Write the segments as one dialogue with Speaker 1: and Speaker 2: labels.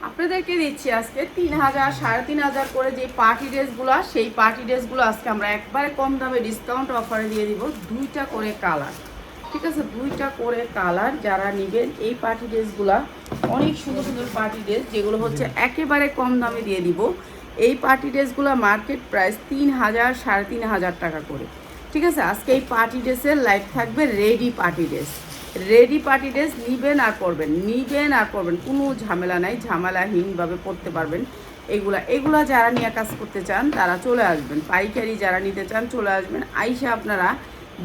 Speaker 1: আপনাদেরকে দিচ্ছি আজকে 3000 3500 করে যে পার্টি ড্রেসগুলো, সেই পার্টি ড্রেসগুলো আজকে আমরা একবারে কম দামে ডিসকাউন্ট অফারে দিয়ে দিব। দুইটা করে কালার, ঠিক আছে, দুইটা করে কালার। যারা নেবেন এই পার্টি ড্রেসগুলো, অনেক সুন্দর সুন্দর পার্টি ড্রেস, যেগুলো হচ্ছে একেবারে কম দামে দিয়ে দিব। এই পার্টি ড্রেসগুলো মার্কেট প্রাইস 3000 3500 টাকা করে, ঠিক আছে। আজকে এই পার্টি ড্রেসের লাইভ থাকবে ready party dress. Ready party dress নিবেন আর পরবেন, নিবেন আর পরবেন, কোনো ঝামেলা নাই, ঝামেলাহীনভাবে পরতে পারবেন। এগুলা যারা নিয়ে কাজ করতে চান তারা চলে আসবেন, পাইকারি যারা নিতে চান চলে আসবেন, আইসা আপনারা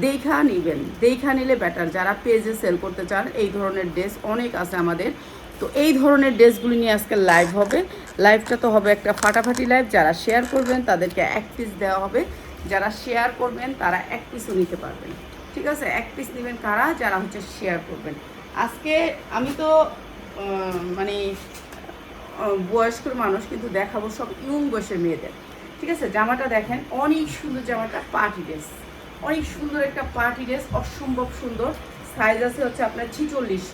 Speaker 1: দেখা নিবেন, দেখা নিলে বেটার। যারা পেজে সেল করতে চান, এই ধরনের ড্রেস অনেক আছে আমাদের। তো এই ধরনের ড্রেসগুলি নিয়ে আজকে লাইভ হবে। লাইভটা তো হবে একটা ফাটাফাটি লাইভ। যারা শেয়ার করবেন তাদেরকে এক পিস দেওয়া হবে, যারা শেয়ার করবেন তারা এক পিসও নিতে পারবেন, ঠিক আছে। এক পিস নেবেন কারা, যারা হচ্ছে শেয়ার করবেন। আজকে আমি তো মানে বয়স্ক মানুষ, কিন্তু দেখাবো সব ইয়ং বয়সের মেয়েদের, ঠিক আছে। জামাটা দেখেন, অনেক সুন্দর জামাটা, পার্টি ড্রেস, অনেক সুন্দর একটা পার্টি ড্রেস, অসম্ভব সুন্দর। সাইজ আছে হচ্ছে আপনার 46,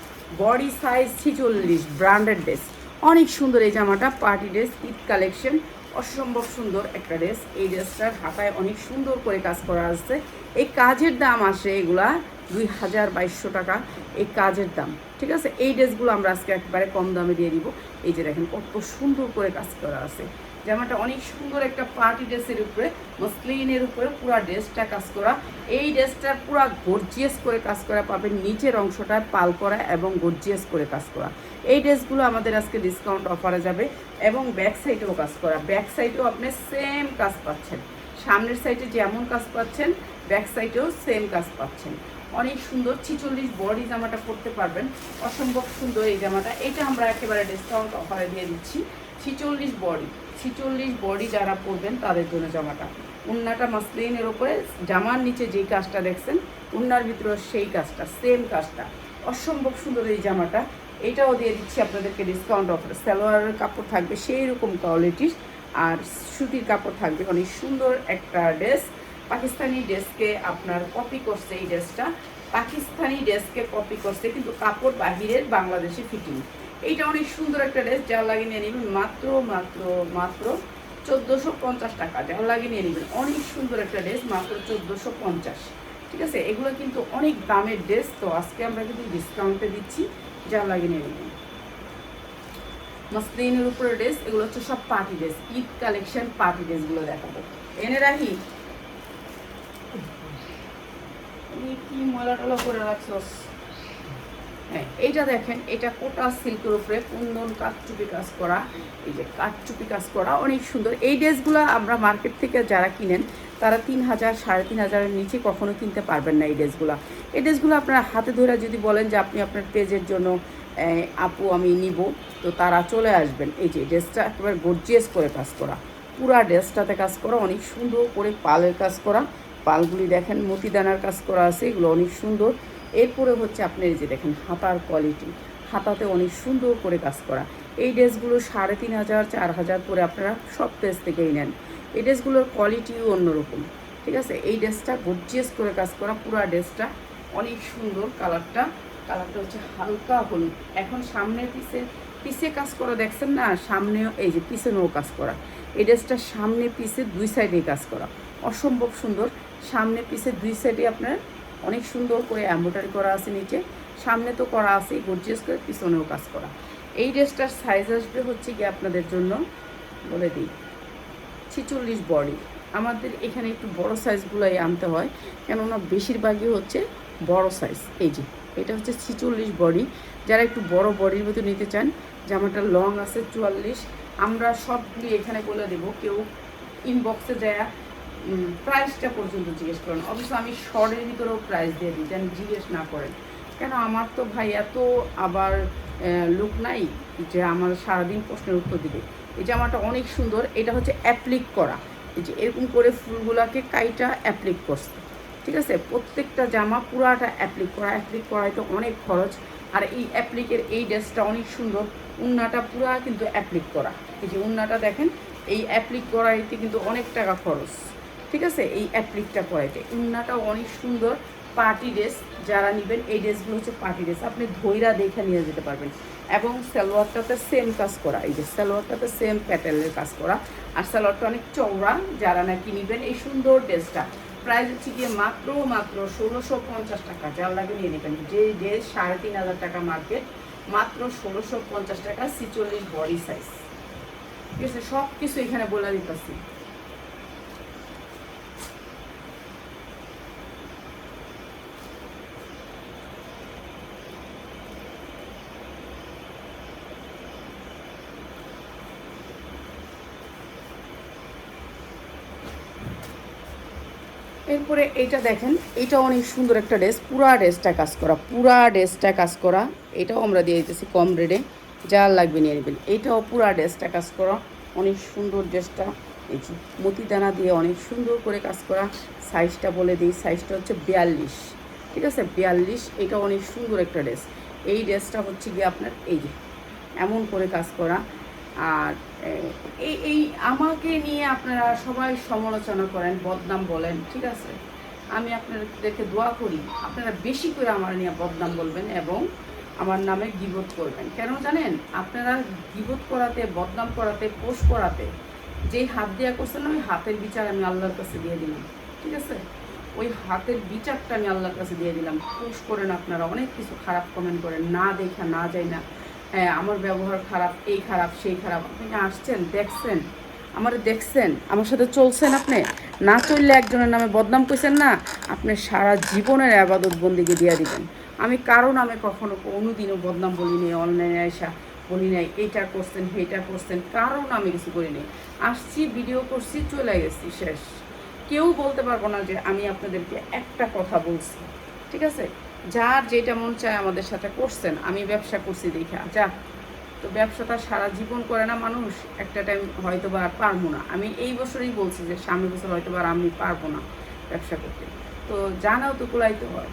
Speaker 1: বডি সাইজ 46, ব্র্যান্ডেড ড্রেস, অনেক সুন্দর এই জামাটা, পার্টি ড্রেস, ঈদ কালেকশন, অসম্ভব সুন্দর একটা ড্রেস। এই ড্রেসটার হাতায় অনেক সুন্দর করে কাজ করা আছে। এই কাজের দাম আসে এগুলা 2200 টাকা, এই কাজের দাম, ঠিক আছে। এই ড্রেসগুলো আমরা আজকে একেবারে কম দামে দিয়ে দিব। এই যে দেখেন কত সুন্দর করে কাজ করা আছে। জামাটা অনেক সুন্দর একটা পার্টি ড্রেসের উপরে, মসলিনের উপরে পুরো ড্রেসটা কাজ করা। এই ড্রেসটার পুরো গর্জিয়াস করে কাজ করা পাবেন, নিচের অংশটা পাল করা এবং গর্জিয়াস করে কাজ করা। এই ড্রেসগুলো আমাদের আজকে ডিসকাউন্ট অফারে যাবে, এবং ব্যাক সাইডেও কাজ করা। ব্যাক সাইডেও আপনি সেম কাজ পাচ্ছেন, সামনের সাইডে যেমন কাজ পাচ্ছেন ব্যাক সাইডেও সেম কাজ পাচ্ছেন। অনেক সুন্দর 46 বডি জামাটা পরতে পারবেন, অসম্ভব সুন্দর এই জামাটা। এটা আমরা একেবারে ডিসকাউন্ট অফারে দিয়ে দিচ্ছি। 46 বডি, 46 বডি যারা পরবেন তাদের জন্য জামাটা। উন্নাটা মাসলিনের ওপরে, জামার নিচে যেই কাজটা দেখছেন উন্নার ভিতরে সেই কাজটা, সেম কাজটা, অসম্ভব সুন্দর এই জামাটা। এইটাও দিয়ে দিচ্ছি আপনাদেরকে ডিসকাউন্ট অফারে। সালোয়ারের কাপড় থাকবে সেই রকম কোয়ালিটির, আর সুতির কাপড় থাকবে। অনেক সুন্দর একটা ড্রেস, পাকিস্তানি ড্রেসকে আপনার কপি করছে এই ড্রেসটা, পাকিস্তানি ড্রেসকে কপি করছে, কিন্তু কাপড় বাহিরের, বাংলাদেশি ফিটিং। এইটা অনেক সুন্দর একটা ড্রেস, যার লাগে নিয়ে নেবেন মাত্র মাত্র মাত্র 1450 টাকা, যার লাগে নিয়ে নেবেন। অনেক সুন্দর একটা ড্রেস, মাত্র 1450, ঠিক আছে। এগুলো কিন্তু অনেক দামের ড্রেস, তো আজকে আমরা কিন্তু ডিসকাউন্টে দিচ্ছি, যার লাগে নিয়ে নেবেন। মসলিনের উপরে ড্রেস, এগুলো হচ্ছে সব party dress, Eid collection party ড্রেসগুলো দেখাবো। এনে রাখি, কি ময়লা টলা করে রাখছস। হ্যাঁ, এইটা দেখেন, এটা কোটা সিল্কের উপরে কুন্দন কাঠচুপি কাজ করা, এই যে কাঠচুপি কাজ করা, অনেক সুন্দর। এই ড্রেসগুলো আমরা মার্কেট থেকে যারা কিনেন তারা 3000 3500-এর নিচে কখনো কিনতে পারবেন না। এই ড্রেসগুলো, এই ড্রেসগুলো আপনারা হাতে ধরে যদি বলেন যে আপনি আপনার পেজের জন্য আপু আমি নিব, তো তারা চলে আসবেন। এই যে ড্রেসটা একেবারে গর্জিয়াস করে কাজ করা, পুরা ড্রেসটাতে কাজ করা, অনেক সুন্দর করে পালের কাজ করা। পালগুলি দেখেন মতিদানার কাজ করা আছে, এগুলো অনেক সুন্দর। এরপরে হচ্ছে আপনি এই যে দেখেন হাতার কোয়ালিটি, হাতাতে অনেক সুন্দর করে কাজ করা। এই ড্রেসগুলো 3500 4000 করে আপনারা সব পেজ থেকেই নেন। এই ড্রেসগুলোর কোয়ালিটিও অন্যরকম, ঠিক আছে। এই ড্রেসটা গর্জিয়াস করে কাজ করা, পুরা ড্রেসটা অনেক সুন্দর। কালারটা হচ্ছে হালকা হলুদ। এখন সামনের পিছে কাজ করা দেখছেন না, সামনেও এই যে পিছনেও কাজ করা। এই ড্রেসটা সামনে পিছে দুই সাইডেই কাজ করা, অসম্ভব সুন্দর। সামনে পিছে দুই সাইডে আপনার অনেক সুন্দর করে এমব্রয়ডারি করা আছে, নিচে সামনে তো করা আছে গর্জিয়াস করে, পিছনেও কাজ করা। এই ড্রেসটার সাইজ আসবে হচ্ছে কি আপনাদের জন্য বলে দিই, 46 বডি। আমাদের এখানে একটু বড় সাইজগুলোই আনতে হয়, কেননা বেশিরভাগই হচ্ছে বড় সাইজ। এই যে এটা হচ্ছে 46 বডি। যারা একটু বড় বডির মতো নিতে চান, জামাটা লং আছে 44। আমরা সবগুলি এখানে বলে দেবো, কেউ ইনবক্সে দেয়া প্রাইসটা পর্যন্ত জিজ্ঞেস করেন। অবশ্য আমি শর্টের ভিতরেও প্রাইস দিয়ে দিই, যেন জিজ্ঞেস না করেন, কেন আমার তো ভাই এত আবার লোক নাই যে আমার সারাদিন প্রশ্নের উত্তর দিবে। এই জামাটা অনেক সুন্দর, এটা হচ্ছে অ্যাপ্লিক করা, এই যে এরকম করে ফুলগুলাকে কাইটা অ্যাপ্লিক করছে, ঠিক আছে। প্রত্যেকটা জামা পুরাটা অ্যাপ্লিক করা, অ্যাপ্লিক করাইতে অনেক খরচ। আর এই অ্যাপ্লিকের এই ড্রেসটা অনেক সুন্দর, উন্নাটা পুরা কিন্তু অ্যাপ্লিক করা। এই যে উন্নাটা দেখেন, এই অ্যাপ্লিক করাইতে কিন্তু অনেক টাকা খরচ, ঠিক আছে। এই অ্যাপ্লিকটা করাইতে উন্নাটাও অনেক সুন্দর। পার্টি ড্রেস যারা নেবেন, এই ড্রেসগুলো হচ্ছে পার্টি ড্রেস, আপনি ধৈরা দেখে নিয়ে যেতে পারবেন। এবং সালোয়ারটাতে সেম কাজ করা, এই যে সালোয়ারটাতে সেম প্যাটার্নের কাজ করা। আর সালোয়ারটা অনেক চওড়া, যারা নাকি নেবেন এই সুন্দর ড্রেসটা প্রাইস হচ্ছে গিয়ে মাত্র 1650 টাকা। যার লাগে নিয়ে নেবেন, যে ড্রেস 3500 টাকা মার্কেট, মাত্র 1650 টাকা, 46 বডি সাইজ। ঠিক আছে, সব কিছু এখানে বলে দিতেছি। এরপরে এইটা দেখেন, এটা অনেক সুন্দর একটা ড্রেস, পুরা ড্রেসটা কাজ করা, পুরা ড্রেসটা কাজ করা। এটাও আমরা দিয়ে দিতেছি কম রেটে, যা লাগবে নিয়ে নেবেন। এইটাও পুরা ড্রেসটা কাজ করা, অনেক সুন্দর ড্রেসটা। এই যে মতিদানা দিয়ে অনেক সুন্দর করে কাজ করা। সাইজটা বলে দিই, সাইজটা হচ্ছে 42, ঠিক আছে 42। এটা অনেক সুন্দর একটা ড্রেস। এই ড্রেসটা হচ্ছে গিয়ে আপনার এই যে এমন করে কাজ করা। আর এই আমাকে নিয়ে আপনারা সবাই সমালোচনা করেন, বদনাম বলেন, ঠিক আছে। আমি আপনাদেরকে দোয়া করি আপনারা বেশি করে আমার নিয়ে বদনাম বলবেন এবং আমার নামে গীবত করবেন। কেন জানেন, আপনারা গীবত করাতে, বদনাম করাতে, পোস্ট করাতে যেই হাত দেওয়া করছেন না, ওই হাতের বিচার আমি আল্লাহর কাছে দিয়ে দিলাম, ঠিক আছে। ওই হাতের বিচারটা আমি আল্লাহর কাছে দিয়ে দিলাম। পোস্ট করেন আপনারা, অনেক কিছু খারাপ কমেন্ট করেন, না দেখা না যাই না, হ্যাঁ আমার ব্যবহার খারাপ, এই খারাপ সেই খারাপ। আপনি আসছেন, দেখছেন, আমার দেখছেন, আমার সাথে চলছেন, আপনি না চললে একজনের নামে বদনাম করছেন না, আপনি সারা জীবনের আবাদত বন্দিকে দিয়ে দিবেন। আমি কারো নামে কখনো কোনোদিনও বদনাম বলি নাই, অনলাইনে আসা বলি নাই এইটা করছেন সেইটা করছেন, কারো নামে কিছু করি নাই। আসছি, ভিডিও করছি, চলে গেছি, শেষ। কেউ বলতে পারবো না যে আমি আপনাদেরকে একটা কথা বলছি, ঠিক আছে। যার যেটা মন চায় আমাদের সাথে করছেন, আমি ব্যবসা করছি দেখা যা। তো ব্যবসাটা সারা জীবন করে না মানুষ, একটা টাইম হয়তো বা আর পারবো না। আমি এই বছরই বলছি যে সামনের বছর হয়তো বা আমি পারবো না ব্যবসা করতে। তো জানাও তো কুলাইতে হয়,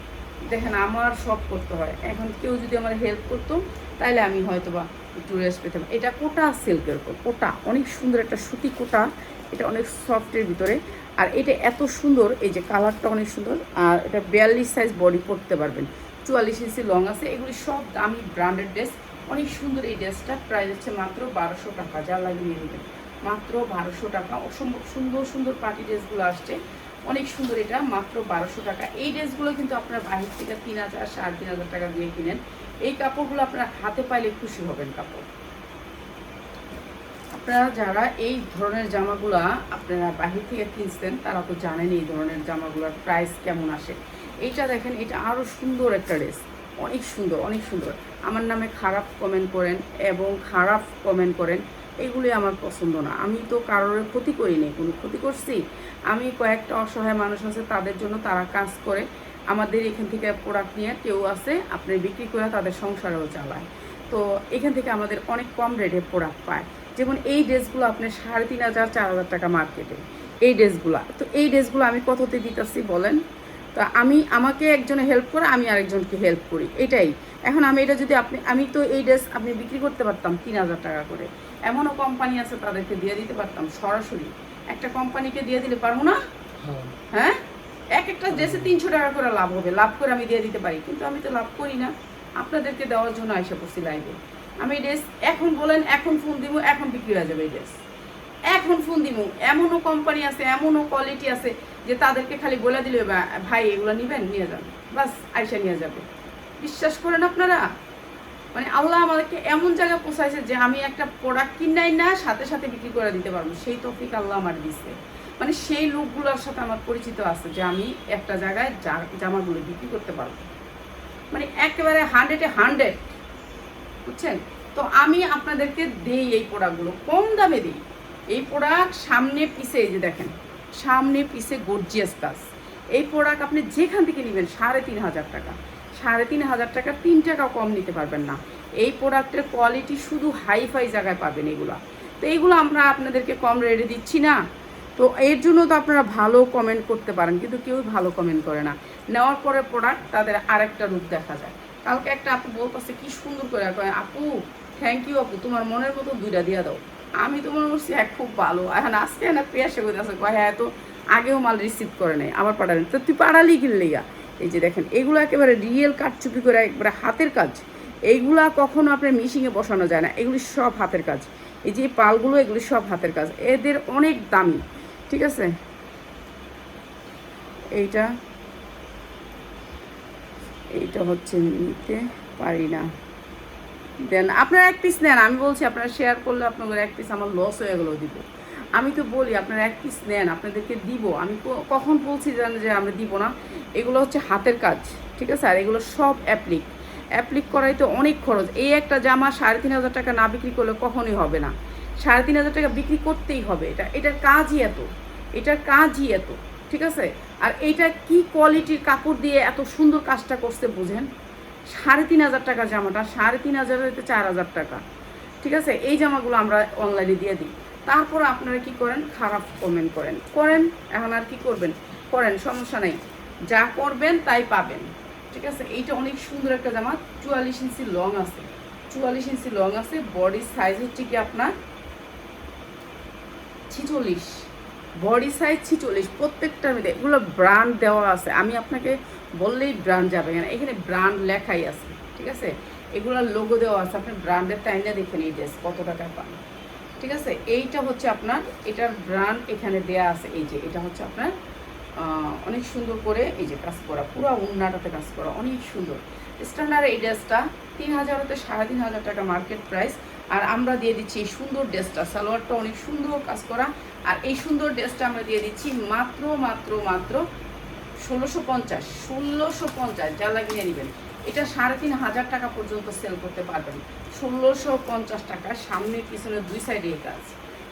Speaker 1: দেখেন আমার সব করতে হয়। এখন কেউ যদি আমার হেল্প করতো তাহলে আমি হয়তো বা একটু রেস্ট পেতাম। এটা কোটা সিল্কের উপর, কোটা অনেক সুন্দর একটা সুতি কোটা, এটা অনেক সফটের ভিতরে। আর এটা এত সুন্দর, এই যে কালারটা অনেক সুন্দর। আর এটা 42 সাইজ বডি পরতে পারবেন, 44 ইঞ্চি লং আছে। এগুলি সব দামি ব্র্যান্ডেড ড্রেস, অনেক সুন্দর। এই ড্রেসটা প্রাইস হচ্ছে মাত্র 1200 টাকা, যা লাগিয়ে নেবেন মাত্র 1200 টাকা। অসম্ভব সুন্দর সুন্দর পার্টি ড্রেসগুলো আসছে, অনেক সুন্দর। এটা মাত্র 1200 টাকা। এই ড্রেসগুলো কিন্তু আপনার বাহির থেকে 3000 3500 টাকা দিয়ে কিনেন। এই কাপড়গুলো আপনারা হাতে পাইলে খুশি হবেন। কাপড় আপনারা যারা এই ধরনের জামাগুলা আপনারা বাহির থেকে কিনছেন তারা তো জানেন এই ধরনের জামাগুলোর প্রাইস কেমন আসে। এইটা দেখেন, এটা আরও সুন্দর একটা ড্রেস, অনেক সুন্দর, অনেক সুন্দর। আমার নামে খারাপ কমেন্ট করেন এবং খারাপ কমেন্ট করেন, এগুলি আমার পছন্দ না। আমি তো কারোর ক্ষতি করিনি, কোনো ক্ষতি করছি? আমি কয়েকটা অসহায় মানুষ আছে তাদের জন্য, তারা কাজ করে আমাদের এখান থেকে প্রোডাক্ট নিয়ে, কেউ আছে আপনি বিক্রি করে তাদের সংসারেও চালায়। তো এখান থেকে আমাদের অনেক কম রেটে প্রোডাক্ট পায়। যেমন এই ড্রেসগুলো আপনার 3500 4000 টাকা মার্কেটে, এই ড্রেসগুলো। তো এই ড্রেসগুলো আমি কততে দিতেছি বলেন? তো আমাকে একজনে হেল্প করে, আমি আরেকজনকে হেল্প করি, এটাই। এখন আমি এটা যদি আমি তো এই ড্রেস আপনি বিক্রি করতে পারতাম 3000 টাকা করে। এমনও কোম্পানি আছে তাদেরকে দিয়ে দিতে পারতাম সরাসরি। একটা কোম্পানিকে দিয়ে দিলে পারবো না? হ্যাঁ, একটা ড্রেসে 300 টাকা করে লাভ হবে, লাভ করে আমি দিয়ে দিতে পারি, কিন্তু আমি তো লাভ করি না। আপনাদেরকে দেওয়ার জন্য আইসা পড়ছি লাইভে। আমি ড্রেস এখন বলেন, এখন ফোন দিব, এখন বিক্রি হয়ে যাবে এই ড্রেস, এখন ফোন দিব। এমনও কোম্পানি আছে, এমনও কোয়ালিটি আছে যে তাদেরকে খালি বলে দিলে ভাই এগুলো নেবেন, নিয়ে যান, বাস আইসা নিয়ে যাবে। বিশ্বাস করেন আপনারা, মানে আল্লাহ আমাদেরকে এমন জায়গায় পৌঁছাইছে যে আমি একটা প্রোডাক্ট কিনাই না, সাথে সাথে বিক্রি করে দিতে পারবো, সেই তৌফিক আল্লাহ আমার দিচ্ছে। মানে সেই লোকগুলোর সাথে আমার পরিচিত আছে যে আমি একটা জায়গায় জামাগুলো বিক্রি করতে পারবো, মানে একেবারে 100-এ 100, বুঝছেন। তো আমি আপনাদেরকে দেই এই প্রোডাক্টগুলো, কম দামে দিই এই প্রোডাক্ট। সামনে পিছে এই যে দেখেন, সামনে পিছে গর্জিয়াস কাজ। এই প্রোডাক্ট আপনি যেখান থেকে নেবেন 3500 টাকা, 3500 টাকা 3 টাকাও কম নিতে পারবেন না। এই প্রোডাক্টের কোয়ালিটি শুধু হাইফাই জায়গায় পাবেন এগুলো। তো এইগুলো আমরা আপনাদেরকে কম রেটে দিচ্ছি না, তো এর জন্য তো আপনারা ভালো কমেন্ট করতে পারেন, কিন্তু কেউ ভালো কমেন্ট করে না। নেওয়ার পরে প্রোডাক্ট তাদের আরেকটা রূপ দেখা যায়। কালকে একটা আপু বলতেছে কি সুন্দর করে, আপু থ্যাংক ইউ আপু, তোমার মনের মতো 2টা দিয়ে দাও। আমি তো মনে করছি হ্যাঁ খুব ভালো, এখন আজকে না পেয়াসে করে আছে, হ্যাঁ তো আগেও মাল রিসিভ করে নেয়, আবার পাঠালেন, তো তুই পাঠালি কিনলে গা। এই যে দেখেন, এগুলো একেবারে রিয়েল কাঠচুপি করে, একবারে হাতের কাজ। এইগুলা কখনো আপনার মিশিংয়ে বসানো যায় না, এগুলি সব হাতের কাজ। এই যে পালগুলো এগুলি সব হাতের কাজ, এদের অনেক দামি, ঠিক আছে। এইটা এইটা হচ্ছে নিতে পারি না, দেন আপনারা এক পিস নেন, আমি বলছি আপনারা শেয়ার করলে আপনাদের এক পিস আমার লস হয়ে গেলেও দিব। আমি তো বলি আপনারা এক পিস নেন, আপনাদেরকে দিব। আমি কখন বলছি জানেন যে আমরা দিব না? এগুলো হচ্ছে হাতের কাজ, ঠিক আছে। আর এগুলো সব অ্যাপ্লিক করাই তো অনেক খরচ। এই একটা জামা 3,500 টাকা না বিক্রি করলে কখনোই হবে না, 3,500 টাকা বিক্রি করতেই হবে। এটার কাজই এত, এটার কাজই এত, ঠিক আছে। আর এইটা কি কোয়ালিটির কাপড় দিয়ে এত সুন্দর কাজটা করতে বুঝেন। 3,500 টাকার জামাটা 3,500 হইতে 4,000 টাকা, ঠিক আছে। এই জামাগুলো আমরা অনলাইনে দিয়ে দিই। তারপর আপনারা কি করেন, খারাপ কমেন্ট করেন। এখন আর কি করবেন, করেন, সমস্যা নেই, যা করবেন তাই পাবেন, ঠিক আছে। এইটা অনেক সুন্দর একটা জামা, 44 ইঞ্চি লং আছে, 44 ইঞ্চি লং আছে। বডির সাইজ হচ্ছে কি আপনার 46, বডি সাইজ 46। প্রত্যেকটার মধ্যে এগুলো ব্র্যান্ড দেওয়া আছে, আমি আপনাকে বললেই ব্র্যান্ড যাবে না, এখানে ব্র্যান্ড লেখাই আছে, ঠিক আছে। এগুলোর লোগো দেওয়া আছে, আপনি ব্র্যান্ডের টাইমটা দেখেন এই ড্রেস কত টাকায় পান, ঠিক আছে। এইটা হচ্ছে আপনার, এটার ব্র্যান্ড এখানে দেয়া আছে। এই যে এটা হচ্ছে আপনার অনেক সুন্দর করে এই যে কাজ করা, পুরো উন্নাটাতে কাজ করা, অনেক সুন্দর। স্ট্যান্ডার্ড এই ড্রেসটা 3,000 হতে 3,500 টাকা মার্কেট প্রাইস। আর আমরা দিয়ে দিচ্ছি এই সুন্দর ড্রেসটা, সালোয়ারটা অনেক সুন্দর কাজ করা। আর এই সুন্দর ড্রেসটা আমরা দিয়ে দিচ্ছি মাত্র মাত্র মাত্র 1,650, 1,650, যা লাগিয়ে নেবেন। এটা 3,500 টাকা পর্যন্ত সেল করতে পারবেন, 1,650 টাকা। সামনে পিছনে দুই সাইডে এই কাজ,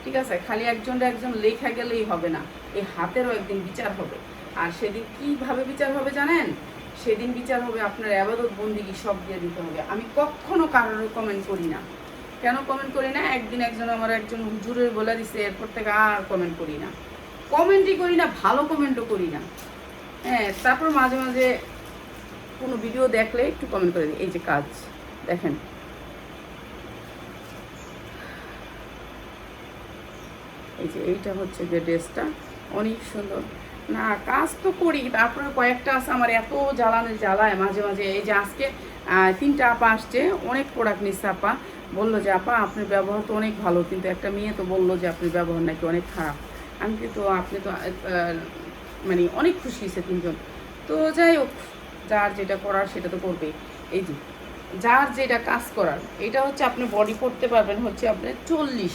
Speaker 1: ঠিক আছে। খালি একজন লেখা গেলেই হবে না, এই হাতেরও একদিন বিচার হবে। আর সেদিন কিভাবে বিচার হবে জানেন? সেদিন বিচার হবে আপনার ইবাদত বন্দেগী সব দিয়ে দিতে হবে। আমি কখনো কারোর কমেন্ট করি না, কেন কমেন্ট করি না? একদিন একজন হুজুরের বলে দিছে, এরপর থেকে আর কমেন্ট করি না, কমেন্টই করি না, ভালো কমেন্টও করি না। হ্যাঁ, তারপর মাঝে মাঝে কোনো ভিডিও দেখলে একটু কমেন্ট করে দিই। এই যে কাজ দেখেন, এই যে এইটা হচ্ছে যে ড্রেসটা অনেক সুন্দর না, কাজ তো করি। তারপরে কয়েকটা আছে আমার এত জ্বালায় মাঝে মাঝে। এই যে আজকে 3টা আপা আসছে, অনেক প্রোডাক্ট নিচ্ছে। আপা বললো যে আপা আপনার ব্যবহার তো অনেক ভালো, কিন্তু একটা মেয়ে তো বললো যে আপনার ব্যবহার নাকি অনেক খারাপ। আমি কিন্তু আপনি তো মানে অনেক খুশি হয়েছে 3জন। তো যাই হোক, যার যেটা করার সেটা তো করবেই। এই যে যার যেটা কাজ করার, এটা হচ্ছে আপনি বডি পড়তে পারবেন হচ্ছে আপনার 40,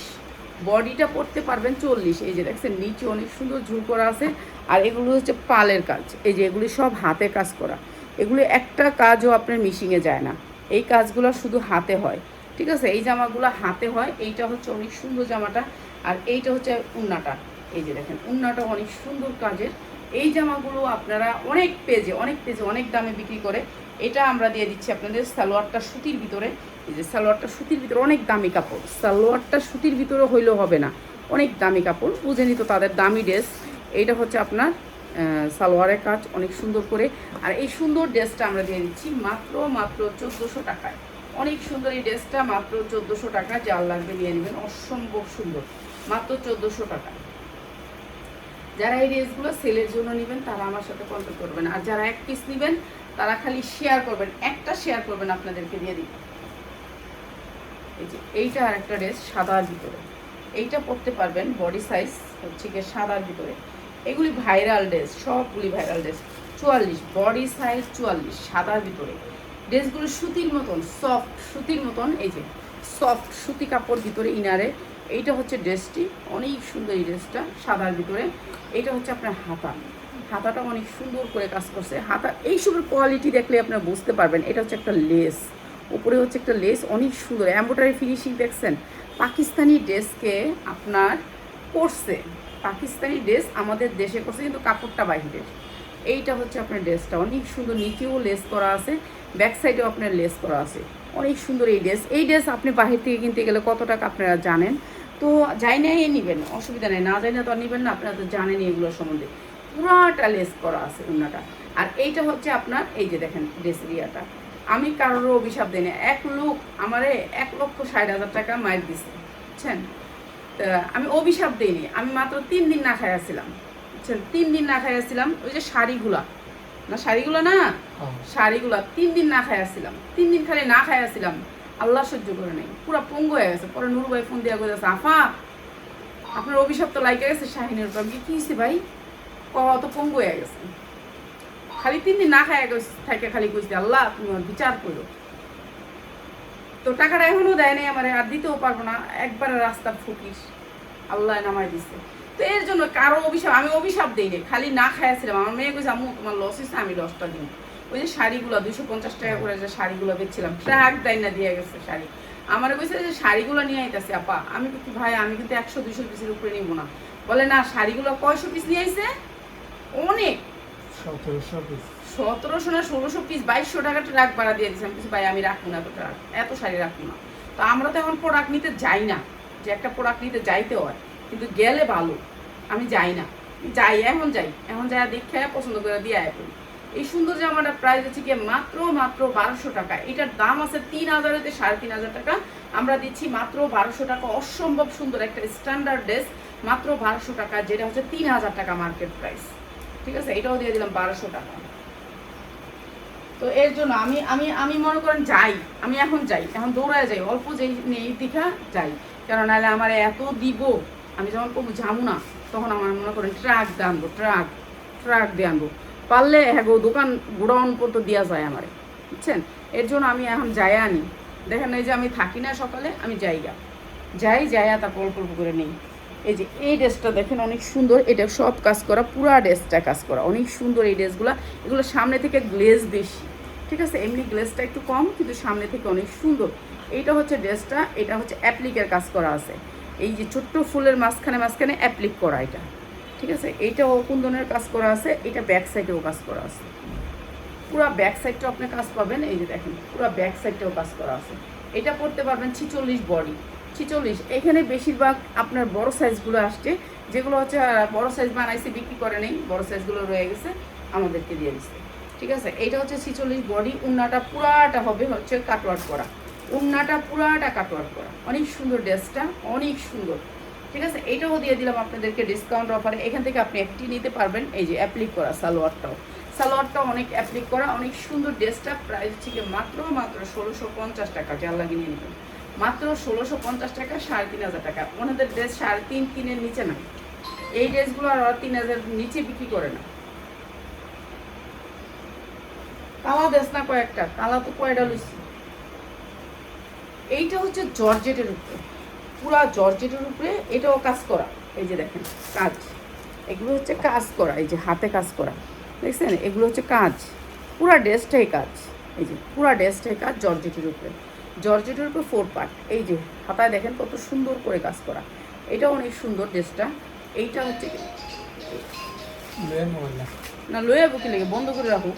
Speaker 1: বডিটা পড়তে পারবেন 40। এই যে দেখছেন নিচে অনেক সুন্দর ঝুল করা আছে। আর এগুলো হচ্ছে পালের কাজ, এই যে এগুলি সব হাতে কাজ করা। এগুলি একটা কাজও আপনার মিশিংয়ে যায় না, এই কাজগুলো শুধু হাতে হয়, ঠিক আছে। এই জামাগুলো হাতে হয়। এইটা হচ্ছে অনেক সুন্দর জামাটা। আর এইটা হচ্ছে উন্নাটা, এই যে দেখেন উন্নাটা অনেক সুন্দর কাজের। এই জামাগুলো আপনারা অনেক পেজে অনেক দামে বিক্রি করে। এটা আমরা দিয়ে দিচ্ছি আপনাদের সালোয়ারটা সুতির ভিতরে। এই যে সালোয়ারটা সুতির ভিতরে, অনেক দামি কাপড়। সালোয়ারটা সুতির ভিতরে হইলেও হবে না, অনেক দামি কাপড়, বুঝেনি তো তাদের দামি ড্রেস। এইটা হচ্ছে আপনার সালোয়ারের কাজ অনেক সুন্দর করে। আর এই সুন্দর ড্রেসটা আমরা দিয়ে দিচ্ছি মাত্র 1,400 টাকায়। অনেক সুন্দর এই ড্রেসটা মাত্র 1,400 টাকা, যার লাগবে নিয়ে নেবেন, অসম্ভব সুন্দর, মাত্র 1,400 টাকা। যারা এই ড্রেসগুলো সেলের জন্য নেবেন তারা আমার সাথে কন্ট্যাক্ট করবেন। আর যারা এক পিস নেবেন তারা খালি শেয়ার করবেন, একটা শেয়ার করবেন, আপনাদেরকে দিয়ে দিবেন। এই যে এইটা আর একটা ড্রেস সাদার ভিতরে, এইটা পরতে পারবেন, বডি সাইজ হচ্ছে গিয়ে সাদার ভিতরে। এগুলি ভাইরাল ড্রেস, সবগুলি ভাইরাল ড্রেস। 44, বডি সাইজ 44, সাদার ভিতরে। ড্রেসগুলো সুতির মতন সফট, সুতির মতন, এই যে সফট সুতি কাপড় ভিতরে ইনারে। এইটা হচ্ছে ড্রেসটি, অনেক সুন্দর এই ড্রেসটা সাদার ভিতরে। এইটা হচ্ছে আপনার হাতাটা অনেক সুন্দর করে কাজ করছে। হাতা এইসবের কোয়ালিটি দেখলে আপনারা বুঝতে পারবেন। এটা হচ্ছে একটা লেস, উপরে হচ্ছে একটা লেস, অনেক সুন্দর এমব্রয়ডারি ফিনিশিং দেখছেন। পাকিস্তানি ড্রেসকে আপনার করছে, পাকিস্তানি ড্রেস আমাদের দেশে করছে, কিন্তু কাপড়টা বাহিরের। এইটা হচ্ছে আপনার ড্রেসটা অনেক সুন্দর, নিচেও লেস করা আছে, ব্যাক সাইডেও আপনার লেস করা আছে, অনেক সুন্দর এই ড্রেস। এই ড্রেস আপনি বাহির থেকে কিনতে গেলে কত টাকা আপনারা জানেন। তো যাই না এই নেবেন, অসুবিধা নেই, না যাই না তো আর নেবেন না, আপনারা তো জানেন এগুলো সম্বন্ধে। পুরাটা লেস করা আছে ওনাটা। আর এইটা হচ্ছে আপনার এই যে দেখেন ড্রেস এরিয়াটা, আমি কারোর অভিশাপ দিই না। এক লোক আমারে 1,60,000 টাকা মাইর দিছে, বুঝছেন। তা আমি অভিশাপ দিইনি, আমি মাত্র 3 দিন না খাইয়াছিলাম, বুঝছেন। 3 দিন না খাইয়াছিলাম। ওই যে শাড়িগুলা না শাড়িগুলো না, শাড়িগুলো 3 দিন না খাই আসছিলাম, 3 দিন খালি না খাই আসছিলাম, আল্লাহ সহ্য করে নাই, পুরো পঙ্গু হয়ে গেছে। পরে নুরু ভাই ফোন দিয়া কইতেছে, আফা আপনার অভিশাপ তো লাইকে গেছে শাহিনের উপর। আমি কি হয়েছে ভাই? কত পঙ্গু হয়ে গেছে, খালি 3 দিন না খাই থাকে, খালি কইছে আল্লাহ তুমি আমার বিচার করো। তো টাকাটা এখনো দেয় নাই আমার, আর দিতেও পারবো না, একবারে রাস্তার ফকির আল্লাহ নামাই দিচ্ছে। তো এর জন্য কারো অভিশাপ, আমি অভিশাপ দিই রে, খালি না খাইয়াছিলাম। আমার মেয়ে কইছে আম্মু তোমার লস হয়েছে, আমি 10টা দিন। ওই যে শাড়িগুলো 250 টাকা করে যে শাড়িগুলো বেচছিলাম, ট্রাক দেয় না দিয়ে গেছে শাড়ি। আমার কইছে যে শাড়িগুলো নিয়ে আইতাছে আপা। আমি কিন্তু ভাই আমি কিন্তু 100-200 পিসের উপরে নিব না। বলে না শাড়িগুলো কয়শো পিস নিয়ে আইছে, অনেক
Speaker 2: 1700 পিস,
Speaker 1: 1700 না 1600 পিস, 2200 টাকা ট্রাক ভাড়া দিয়ে দিয়েছে। আমি কিছু ভাই আমি রাখবো না এত ট্রাক, এত শাড়ি রাখবো না। তো আমরা তো এখন প্রোডাক্ট নিতে যাই না, যে একটা প্রোডাক্ট নিতে যাইতে হয়, কিন্তু গেলে ভালো। আমি যাই না, যাই এখন যাই দেখে পছন্দ করে দিয়ে আয় করি। এই সুন্দর জামাটার প্রাইস হচ্ছে কি মাত্র 1200 টাকা। এটার দাম আছে 3000 থেকে 3500 টাকা, আমরা দিচ্ছি মাত্র 1200 টাকা। অসম্ভব সুন্দর একটা স্ট্যান্ডার্ড ড্রেস, মাত্র 1200 টাকা, যেটা হচ্ছে 3000 টাকা মার্কেট প্রাইস। ঠিক আছে, এটাও দিয়ে দিলাম 1200 টাকা। তো এর জন্য আমি আমি আমি মনে করেন যাই, আমি এখন দৌড়ায় যাই, অল্প যেই নেই দীঘা যাই, কারণ নাহলে আমার এত দিব, আমি যখন কোনো যাবো না তখন আমার মনে করেন ট্রাক দিয়ে আনবো, ট্রাক দিয়ে আনবো, পারলে হ্যাঁ গো দোকান গোডাউন পর্যন্ত দেওয়া যায় আমারে, বুঝছেন। এর জন্য আমি এখন যাই আনি। দেখেন এই যে আমি থাকি না সকালে, আমি যাইয়া তারপর অল্প অল্প করে নিই। এই যে এই ড্রেসটা দেখেন অনেক সুন্দর, এটা সব কাজ করা, পুরা ড্রেসটা কাজ করা, অনেক সুন্দর এই ড্রেসগুলো। এগুলো সামনে থেকে গ্লেজ বেশি, ঠিক আছে, এমনি গ্লেজটা একটু কম, কিন্তু সামনে থেকে অনেক সুন্দর। এইটা হচ্ছে ড্রেসটা, এটা হচ্ছে অ্যাপ্লিকের কাজ করা আছে, এই যে ছোট্ট ফুলের মাঝখানে অ্যাপ্লিক করা এটা, ঠিক আছে। এইটাও কুন্দনের কাজ করা আছে, এটা ব্যাক সাইডেও কাজ করা আছে, পুরো ব্যাক সাইডটাও আপনি কাজ পাবেন। এই যে দেখেন পুরো ব্যাক সাইডটাও কাজ করা আছে। এটা পড়তে পারবেন 46 বডি, 46। এখানে বেশিরভাগ আপনার বড় সাইজগুলো আসছে, যেগুলো হচ্ছে বড় সাইজ বানাইছে বিক্রি করে নেই, বড় সাইজগুলো রয়ে গেছে আমাদেরকে দিয়ে দিচ্ছে, ঠিক আছে। এইটা হচ্ছে 46 বডি, উন্নাটা পুরাটা হবে হচ্ছে কাটওয়ার্ক করা, উন্নাটা পুরাটা কাটওয়ার্ক করা, অনেক সুন্দর ড্রেসটা, অনেক সুন্দর, ঠিক আছে। এইটাও দিয়ে দিলাম আপনাদেরকে ডিসকাউন্ট অফারে। এখান থেকে আপনি একটি নিতে পারবেন। এই যে অ্যাপ্লিক করা সালোয়ারটাও অনেক অ্যাপ্লিক করা, অনেক সুন্দর ড্রেসটা। প্রাইস থেকে মাত্র 1650 টাকা, যা লাগিয়ে নিয়ে নেবেন, মাত্র 1650 টাকা, 3500 টাকা। ওনাদের ড্রেস 3.5-3 নিচে না, এই ড্রেসগুলো আর 3000 নিচে বিক্রি করে না। কালা ড্রেস না কয়েকটা, কালা তো কয়টা লইছি। এইটা হচ্ছে জর্জেটের উপরে, পুরা জর্জেটের উপরে, এটাও কাজ করা। এই যে দেখেন কাজ, এগুলো হচ্ছে কাজ করা, এই যে হাতে কাজ করা, দেখছেন, এগুলো হচ্ছে কাজ, পুরা ড্রেসটাই কাজ। এই যে পুরা ড্রেসটাই কাজ জর্জেটের উপরে, 4 পার্ট। এই যে হাতায় দেখেন কত সুন্দর করে কাজ করা, এটাও অনেক সুন্দর ড্রেসটা। এইটা হচ্ছে না লয়ে যাবো কি লেগে, বন্ধ করে রাখুক।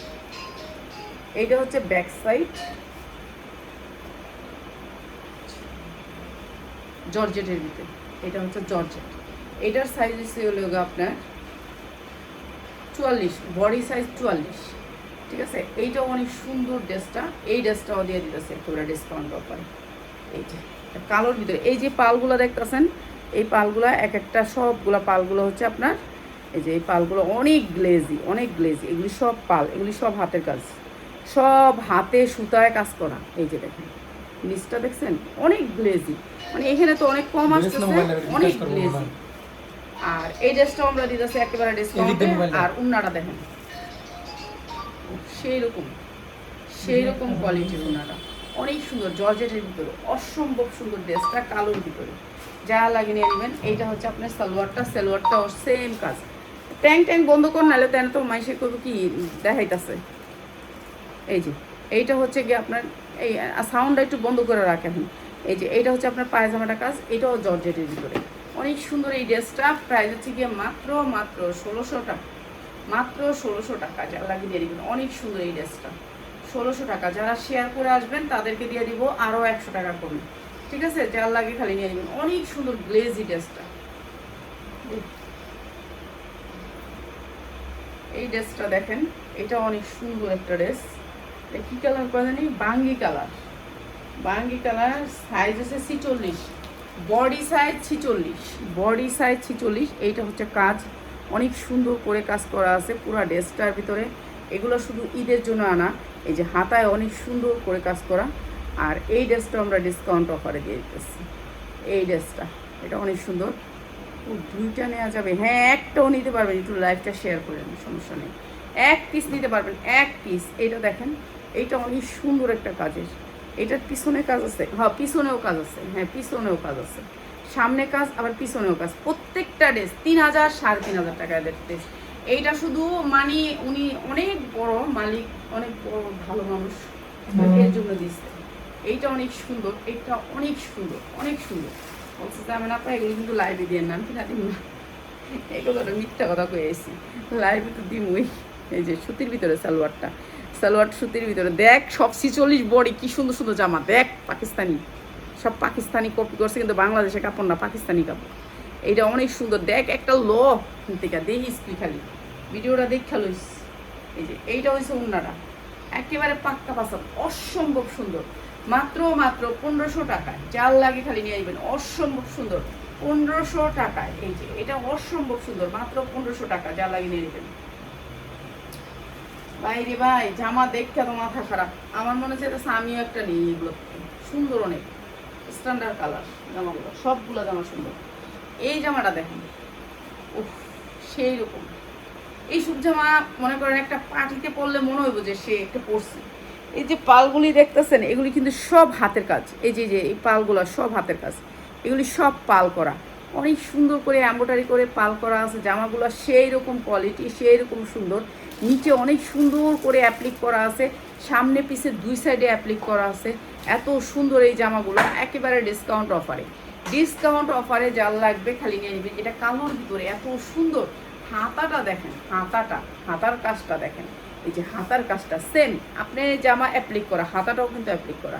Speaker 1: এইটা হচ্ছে ব্যাক সাইড, জর্জেটের ভিতরে, এটা হচ্ছে জর্জেট। এটার সাইজ হলো আপনার 44, বডি সাইজ 44, ঠিক আছে। এইটাও অনেক সুন্দর ড্রেসটা, এই ড্রেসটাও দিয়ে দিতেছে পুরো ডিসকাউন্ট অফারে। এই যে কালোর ভিতরে, এই যে পালগুলো দেখতেছেন, এই পালগুলো এক একটা সবগুলো পালগুলো হচ্ছে আপনার, এই যে এই পালগুলো অনেক গ্লেজি, এগুলি সব পাল, এগুলি সব হাতের কাজ, সব হাতে সুতায় কাজ করা। এই যে দেখেন নিচটা দেখছেন, অনেক গ্লেজি, মানে এখানে তো অনেক কম আসতেছে, অনেক গ্লেজি। আর এই ড্রেসটাও আমরা দিতেছি একেবারে ডিসকাউন্টে। আর উন্নাটা দেখেন সেই রকম কোয়ালিটির উন্নাটা, অনেক সুন্দর, জর্জেটের ভিতরে অসম্ভব সুন্দর ড্রেসটা, কালোর ভিতরে, যা লাগিয়ে নিয়ে নেবেন। এইটা হচ্ছে আপনার সালোয়ারটাও সেম কাজ। ট্যাং বন্ধ করুন, নাহলে তেন তো মাইসে করবো কি দেখাইতেছে। এই যে এইটা হচ্ছে গিয়ে আপনার, এই সাউন্ডটা একটু বন্ধ করে রাখেন। এই যে এইটা হচ্ছে আপনার পায়জামাটা কাজ, এটাও জর্জেটের ভিতরে, অনেক সুন্দর এই ড্রেসটা। প্রাইস হচ্ছে গিয়ে মাত্র 1600 টাকা, মাত্র 1600 টাকা, যা লাগিয়ে দিয়ে দিবেন। অনেক সুন্দর এই ড্রেসটা, 1600 টাকা। যারা শেয়ার করে আসবেন তাদেরকে দিয়ে দিব আরও 100 টাকা কমে, ঠিক আছে। যার লাগে খালি নিয়ে নেবেন, অনেক সুন্দর গ্লেজি ড্রেসটা। এই ড্রেসটা দেখেন, এটা অনেক সুন্দর একটা ড্রেস। কি কালার করে জানি, বাঙ্গি কালার, সাইজ হচ্ছে 46, বডি সাইজ 46। এইটা হচ্ছে কাজ, অনেক সুন্দর করে কাজ করা আছে পুরো ড্রেসটার ভিতরে। এগুলো শুধু ঈদের জন্য আনা। এই যে হাতায় অনেক সুন্দর করে কাজ করা। আর এই ড্রেসটা আমরা ডিসকাউন্ট অফারে দিয়ে দিতেছি। এই ড্রেসটা এটা অনেক সুন্দর। ও দুইটা নেওয়া যাবে, হ্যাঁ একটাও নিতে পারবেন, একটু লাইভটা শেয়ার করে নেন, সমস্যা নেই। এক পিস নিতে পারবেন, এক পিস। এইটা দেখেন, এইটা অনেক সুন্দর একটা কাজের। এটার পিছনে কাজ আছে, হ্যাঁ পিছনেও কাজ আছে, হ্যাঁ পিছনেও কাজ আছে, সামনে কাজ আবার পিছনেও কাজ। প্রত্যেকটা ড্রেস 3000 3,500 টাকা এদের ড্রেস। এইটা শুধু মানে উনি অনেক বড় মালিক, অনেক বড় ভালো মানুষ, এর জন্য দিচ্ছে। এইটা অনেক সুন্দর, এইটা অনেক সুন্দর, অনেক সুন্দর। বলছে যে আমি না পাই, এগুলো কিন্তু লাইভে দিয়ে নাম কিনা দিন না, এগুলো তো মিথ্যা কথা কয়ে এসেছি, লাইভে তো দিমই। এই যে সুতির ভিতরে সালোয়ারটা, সালোয়ার সুতির ভিতরে দেখ, সব 46 বডি, কি সুন্দর সুন্দর জামা দেখ, পাকিস্তানি, সব পাকিস্তানি কপি করছে, কিন্তু বাংলাদেশের কাপড় না, পাকিস্তানি কাপড়। এইটা অনেক সুন্দর, দেখ একটা থেকে দেখিস তুই খালি, ভিডিওটা দেখ লইস। এই যে এইটা হয়েছে উন্নাটা, একেবারে পাক্কা পাসাদ, অসম্ভব সুন্দর। মাত্র 1500 টাকায়, যার লাগে খালি নিয়ে আসবেন, অসম্ভব সুন্দর 1500 টাকায়। এই যে এটা অসম্ভব সুন্দর, মাত্র 1500 টাকা, যার লাগে নিয়ে নেবেন। ভাই রে ভাই, জামা দেখতে তো মাথা খারাপ, আমার মনে হচ্ছে আমিও একটা নিই। এগুলো সুন্দর, অনেক স্ট্যান্ডার্ড কালার জামাগুলো, সবগুলো জামা সুন্দর। এই জামাটা দেখেন, উফ সেই রকম। এই সব জামা মনে করেন একটা পার্টিতে পরলে মনে হইব যে সে একটা পরছে। এই যে পালগুলি দেখতেছেন, এগুলি কিন্তু সব হাতের কাজ। এই যে এই পালগুলো সব হাতের কাজ, এগুলি সব পাল করা, অনেক সুন্দর করে এমব্রয়ডারি করে পাল করা আছে। জামাগুলো সেই রকম কোয়ালিটি, সেই রকম সুন্দর। নিচে অনেক সুন্দর করে অ্যাপ্লিক করা আছে, সামনে পিছে দুই সাইডে অ্যাপ্লিক করা আছে। এত সুন্দর এই জামাগুলো, একেবারে ডিসকাউন্ট অফারে। ডিসকাউন্ট অফারে যার লাগবে খালি নিয়ে নেবেন। এটা কালোর ভিতরে এত সুন্দর। হাতাটা দেখেন, হাতার কাজটা দেখেন। এই যে হাতার কাজটা সেম, আপনি জামা অ্যাপ্লিক করা, হাতাটাও কিন্তু অ্যাপ্লিক করা।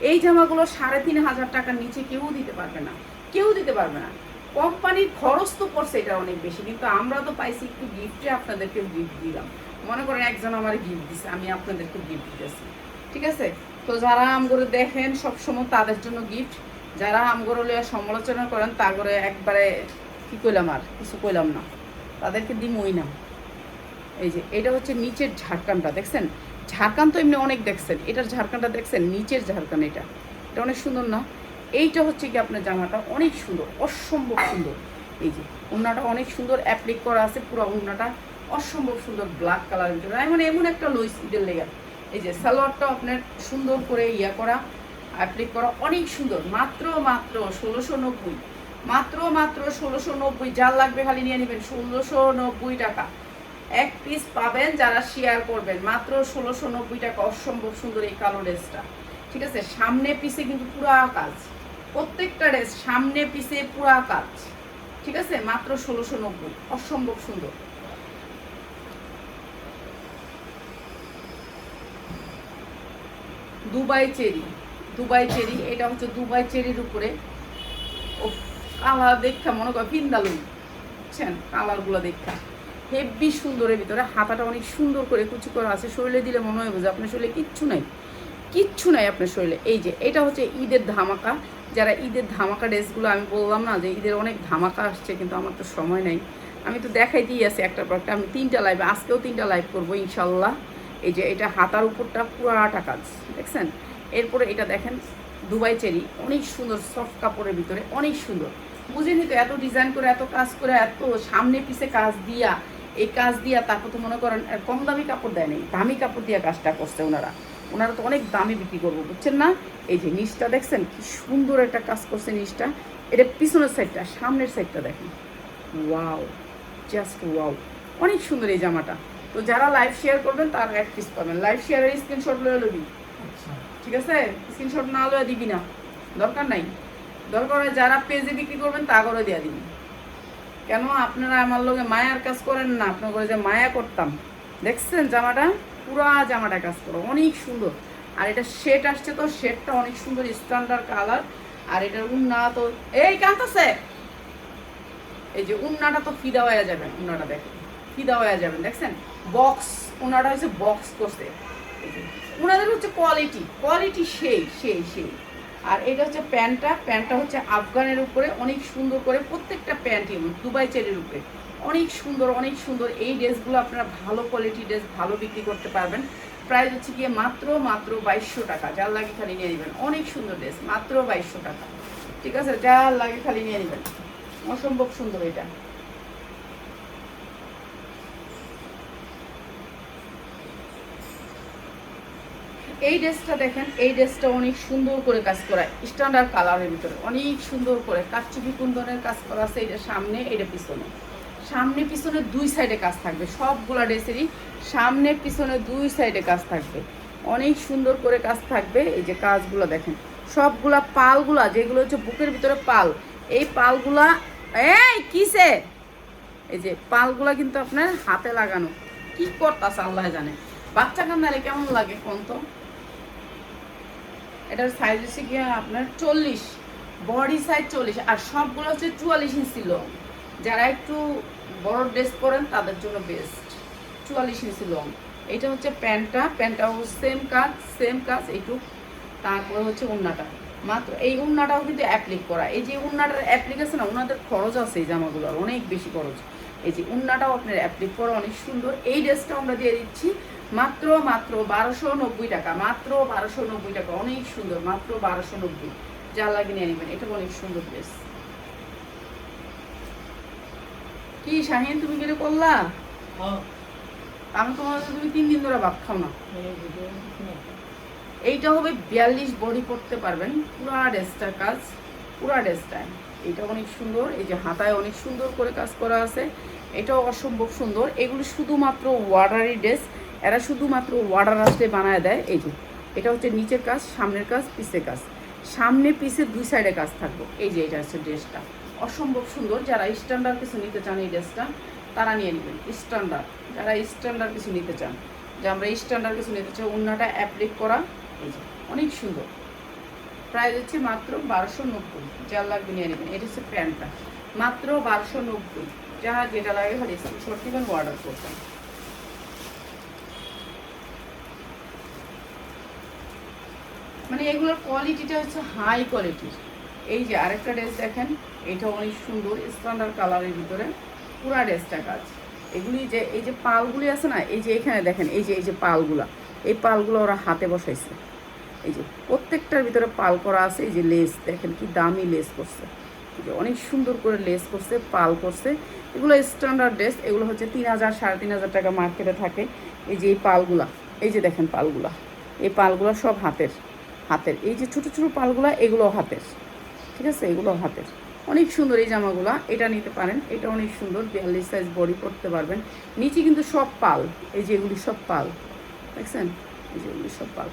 Speaker 1: এই জামাগুলো 3,500 টাকার নিচে কেউ দিতে পারবে না, কেউ দিতে পারবে না। কোম্পানির খরচ তো পড়ছে এটা অনেক বেশি, কিন্তু আমরা তো পাইছি একটু গিফটে, আপনাদেরকে গিফট দিলাম। মনে করেন একজন আমার গিফট দিচ্ছে, আমি আপনাদেরকে গিফট দিতেছি, ঠিক আছে? তো যারা আমগরে দেখেন সবসময় তাদের জন্য গিফট, যারা আমগরে সমালোচনা করেন তা করে একবারে কি কইলাম, আর কিছু কইলাম না, তাদেরকে দিমই না। এই যে এটা হচ্ছে নিচের ঝাড়খানটা দেখছেন, ঝাড়খান তো এমনি অনেক দেখছেন, এটার ঝাড়খানটা দেখছেন, নিচের ঝাড়খান। এটা এটা অনেক সুন্দর না? এইটা হচ্ছে কি আপনার জামাটা অনেক সুন্দর, অসম্ভব সুন্দর। এই যে ওড়নাটা অনেক সুন্দর অ্যাপ্লিক করা আছে, পুরো ওড়নাটা অসম্ভব সুন্দর, ব্ল্যাক কালারের ভিতরে মানে এমন একটা লইস ঈদের লেগার। এই যে সালোয়ারটাও আপনার সুন্দর করে ইয়া করা, অ্যাপ্লিক করা, অনেক সুন্দর। মাত্র 1690, মাত্র 1690। যার লাগবে খালি নিয়ে নেবেন, 1690 টাকা এক পিস পাবেন যারা শেয়ার করবেন, মাত্র 1690 টাকা। অসম্ভব সুন্দর এই কালো ড্রেসটা, ঠিক আছে? সামনে পিছে কিন্তু পুরা কাজ, প্রত্যেকটা ড্রেস সামনে পিছে পুরা কাজ, ঠিক আছে? মাত্র 1690, অসম্ভব সুন্দর। দুবাই চেরি, দুবাই চেরি, এটা হচ্ছে দুবাই চেরির উপরে। ও কালার দেখা মনে কর পিন্দালু, বুঝছেন? কালারগুলো দেখা হেভি সুন্দরের ভিতরে। হাতাটা অনেক সুন্দর করে কুচি করা আছে, শরীরে দিলে মনে হয় বোঝে আপনার শরীরে কিচ্ছু নাই, কিচ্ছু নাই আপনার শরীরে। এই যে এটা হচ্ছে ঈদের ধামাকা, যারা ঈদের ধামাকা ড্রেসগুলো, আমি বললাম না যে ঈদের অনেক ধামাকা আসছে, কিন্তু আমার তো সময় নেই, আমি তো দেখাইতেই আছি একটার পর একটা। আমি 3টা লাইভ, আজকেও 3টা লাইভ করবো ইনশাল্লাহ। এই যে এটা হাতার উপরটা পুরাটা কাজ দেখছেন। এরপরে এটা দেখেন দুবাই চেরি, অনেক সুন্দর সফট কাপড়ের ভিতরে, অনেক সুন্দর। বুঝিনি তো, এত ডিজাইন করে, এত কাজ করে, এত সামনে পিছে কাজ দিয়া, এই কাজ দিয়া, তারপর তো মনে করেন কম দামি কাপড় দেয় নাই, দামি কাপড় দিয়ে কাজটা করছে ওনারা। ওনারা তো অনেক দামি বিক্রি করবো, বুঝছেন না? এই যে নিচটা দেখছেন কি সুন্দর একটা কাজ করছে নিচটা। এটা পিছনের সাইডটা, সামনের সাইডটা দেখেন, ওয়াও, জাস্ট ওয়াও, অনেক সুন্দর এই জামাটা। তো যারা লাইভ শেয়ার করবেন তারা এক পিস পাবেন। লাইভ শেয়ারের স্ক্রিনশট লয়ে লবি, ঠিক আছে? স্ক্রিনশট না লয়ে দিবি না, দরকার নাই। দরকার হয় যারা পেজে বিক্রি করবেন তা করে দিয়ে দিবি। কেন আপনারা আমার লোকে মায়ার কাজ করেন না? আপনার করে যে মায়া করতাম, দেখছেন জামাটা, পুরা জামাটা কাজ করো, অনেক সুন্দর। আর এটা শেড আসছে, তো শেডটা অনেক সুন্দর, স্ট্যান্ডার্ড কালার। আর এটার উন্না তো এই কাঁদতেছে, এই যে উন্নাটা তো ফিদা হয়ে যাবেন, উন্নাটা দেখেন ফিদা হয়ে যাবেন, দেখছেন? বক্স, উন্নাটা হচ্ছে বক্স করছে। উনাদের হচ্ছে কোয়ালিটি, কোয়ালিটি সেই সেই সেই। আর এটা হচ্ছে প্যান্টটা, প্যান্টটা হচ্ছে আফগানের উপরে, অনেক সুন্দর করে প্রত্যেকটা প্যান্টই দুবাই চেরির উপরে, অনেক সুন্দর অনেক সুন্দর। এই ড্রেসগুলো আপনারা ভালো কোয়ালিটি ড্রেস ভালো বিক্রি করতে পারবেন। প্রাইস হচ্ছে গিয়ে মাত্র 2200 টাকা, যার লাগে খালি নিয়ে নেবেন। অনেক সুন্দর ড্রেস, মাত্র 2200 টাকা, ঠিক আছে, যার লাগে খালি নিয়ে নেবেন। অসম্ভব সুন্দর এটা। এই ড্রেসটা দেখেন, এই ড্রেসটা অনেক সুন্দর করে কাজ করা, স্ট্যান্ডার্ড কালারের ভিতরে অনেক সুন্দর করে কারচুপি কুন্দনের কাজ করা আছে। এটা সামনে, এটা পিছনে, সামনে পিছনে দুই সাইডে কাজ থাকবে। সবগুলা ড্রেসেরই সামনে পিছনে দুই সাইডে কাজ থাকবে, অনেক সুন্দর করে কাজ থাকবে। এই যে কাজগুলো দেখেন, সবগুলা পালগুলা যেগুলো হচ্ছে বুকের ভিতরে পাল, এই পালগুলা এই কিসে, এই যে পালগুলা কিন্তু আপনার হাতে লাগানো। কি করতাছে আল্লাহ জানে। বাচ্চা কান্দারে কেমন লাগে কোন তো। এটার সাইজ হচ্ছে গিয়ে আপনার 40, বডি সাইজ 40, আর সবগুলো হচ্ছে 44 ইঞ্চি লং। যারা একটু বড় ড্রেস পরেন তাদের জন্য বেস্ট। 44 ইঞ্চি লং। এটা হচ্ছে প্যান্টটাও সেম কাজ এইটু। তারপরে হচ্ছে ওড়নাটা, মাত্র এই ওড়নাটাও কিন্তু অ্যাপ্লিক করা। এই যে ওড়নাটার অ্যাপ্লিক আছে না, ওনাদের খরচ আছে এই জামাগুলোর, অনেক বেশি খরচ। এই যে ওড়নাটাও আপনার অ্যাপ্লিক করা, অনেক সুন্দর। এই ড্রেসটাও আমরা দিয়ে দিচ্ছি মাত্র 1290 টাকা, মাত্র 1290 টাকা, অনেক সুন্দর, মাত্র 1290। যা লাগে নিয়ে নেবেন। এটা অনেক সুন্দর ড্রেস। কি শাহিন, তুমি কেটে করলা? আমি তোমার, তুমি 3 দিন ধরে ভাত খাও না। এইটা হবে 42, বডি পড়তে পারবেন। পুরা ড্রেসটার কাজ, পুরা ড্রেসটায় এটা অনেক সুন্দর। এই যে হাতায় অনেক সুন্দর করে কাজ করা আছে, এটাও অসম্ভব সুন্দর। এগুলো শুধুমাত্র ওয়ার্ডারি ড্রেস, এরা শুধুমাত্র ওয়ার্ডার আসলে বানায় দেয়। এই যে এটা হচ্ছে নিচের কাজ, সামনের কাজ, পিছের কাজ, সামনে পিছে দুই সাইডে কাজ থাকবে। এই যে এটা হচ্ছে ড্রেসটা, অসম্ভব সুন্দর। যারা স্ট্যান্ডার্ড কিছু নিতে চান এই ড্রেসটা তারা নিয়ে নেবেন। স্ট্যান্ডার্ড, যারা স্ট্যান্ডার্ড কিছু নিতে চান, যে আমরা স্ট্যান্ডার্ড কিছু নিতে চাই, ওড়নাটা অ্যাপ্লিক করা, এই যে অনেক সুন্দর। প্রাইস হচ্ছে মাত্র 1290, যার লাগবে নিয়ে নেবেন। এটা হচ্ছে প্যান্টটা, মাত্র 1290। যারা যেটা লাগে খালি স্ক্রিনশট দিবেন, অর্ডার করবেন। মানে এগুলোর কোয়ালিটিটা হচ্ছে হাই কোয়ালিটির। এই যে আরেকটা ড্রেস দেখেন, এটা অনেক সুন্দর, স্ট্যান্ডার্ড কালারের ভিতরে পুরা ড্রেসটা কাজ। এগুলি যে এই যে পালগুলি আছে না, এই যে এখানে দেখেন, এই যে পালগুলা, এই পালগুলো ওরা হাতে বসাইছে। এই যে প্রত্যেকটার ভিতরে পাল করা আছে। এই যে লেস দেখেন, কি দামি লেস করছে, এই যে অনেক সুন্দর করে লেস করছে, পাল করছে। এগুলো স্ট্যান্ডার্ড ড্রেস, এগুলো হচ্ছে 3000 3500 টাকা মার্কেটে থাকে। এই যে এই পালগুলা, এই যে দেখেন পালগুলা, এই পালগুলা সব হাতের। এই যে ছোটো ছোটো পালগুলা, এগুলো হাতের, ঠিক আছে, এগুলো হাতের। অনেক সুন্দর এই জামাগুলা, এটা নিতে পারেন। এটা অনেক সুন্দর, 42 সাইজ বডি করতে পারবেন। নিচে কিন্তু সব পাল, এই যে এগুলি সব পাল দেখছেন, এই যে এগুলি সব পাল।